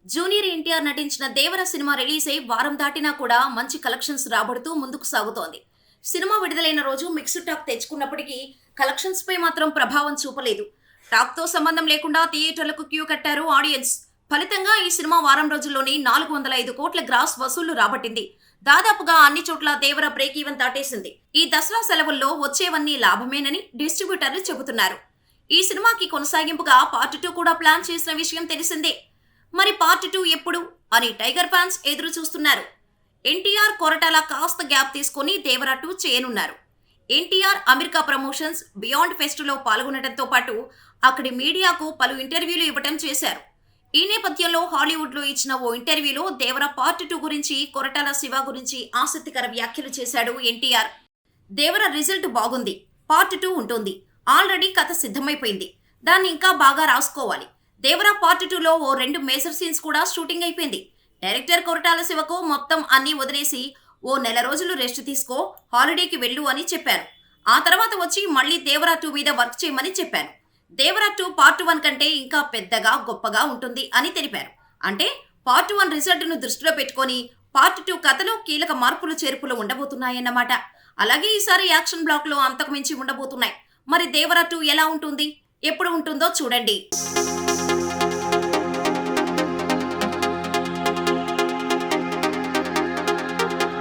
Junior NTR నటించిన దేవర cinema release అయి వారం దాటినా కూడా మంచి కలెక్షన్స్ రాబడుతూ ముందుకు సాగుతోంది. సినిమా విడుదలైన రోజు మిక్స్డ్ టాక్ తెచ్చుకున్నప్పటికీ కలెక్షన్స్ పై మాత్రం ప్రభావం చూపలేదు. టాక్ తో సంబంధం లేకుండా థియేటర్లకు క్యూ కట్టారు ఆడియన్స్. ఫలితంగా ఈ సినిమా వారం రోజుల్లోనే 405 కోట్ల గ్రాస్ వసూళ్లు రాబట్టింది. దాదాపుగా అన్ని చోట్ల దేవర బ్రేక్ ఈవెన్ దాటేసింది. ఈ దసరా సెలవుల్లో వచ్చేవన్నీ లాభమేనని డిస్ట్రిబ్యూటర్లు చెబుతున్నారు. ఈ సినిమాకి కొనసాగింపుగా పార్ట్ 2 కూడా ప్లాన్ చేసిన విషయం తెలిసిందే. మరి పార్ట్ 2 ఎప్పుడు అని టైగర్ ఫ్యాన్స్ ఎదురు చూస్తున్నారు. ఎన్టీఆర్ కొరటాల కాస్త గ్యాప్ తీసుకుని దేవర 2 చేయనున్నారు. NTR America promotions beyond pest లో పాల్గొనడంతో పాటు అక్కడి మీడియాకు పలు ఇంటర్వ్యూలు ఇవ్వటం చేశారు. ఈ నేపథ్యంలో హాలీవుడ్ లో ఇచ్చిన ఓ ఇంటర్వ్యూలో దేవర పార్ట్ 2 గురించి, కొరటాల శివ గురించి ఆసక్తికర వ్యాఖ్యలు చేశాడు ఎన్టీఆర్. దేవర రిజల్ట్ బాగుంది, పార్ట్ 2 ఉంటుంది. ఆల్రెడీ కథ సిద్ధమైపోయింది, దాన్ని ఇంకా బాగా రాసుకోవాలి. దేవర పార్ట్ 2లో ఓ 2 మేజర్ సీన్స్ కూడా షూటింగ్ అయిపోయింది. డైరెక్టర్ కొరటాల శివకు మొత్తం అన్నీ వదిలేసి ఓ నెల రోజులు రెస్ట్ తీసుకో, హాలిడేకి వెళ్ళు అని చెప్పాను. ఆ తర్వాత వచ్చి మళ్ళీ దేవర 2 మీద వర్క్ చేయమని చెప్పాను. దేవర 2 పార్ట్ 1 కంటే ఇంకా పెద్దగా గొప్పగా ఉంటుంది అని తెలిపారు. అంటే పార్ట్ 1 రిజల్ట్ను దృష్టిలో పెట్టుకొని పార్ట్ 2 కథలో కీలక మార్పులు చేర్పులు ఉండబోతున్నాయన్నమాట. అలాగే ఈసారి యాక్షన్ బ్లాక్ లో అంతకు మించి ఉండబోతున్నాయి. మరి దేవర 2 ఎలా ఉంటుంది, ఎప్పుడు ఉంటుందో చూడండి.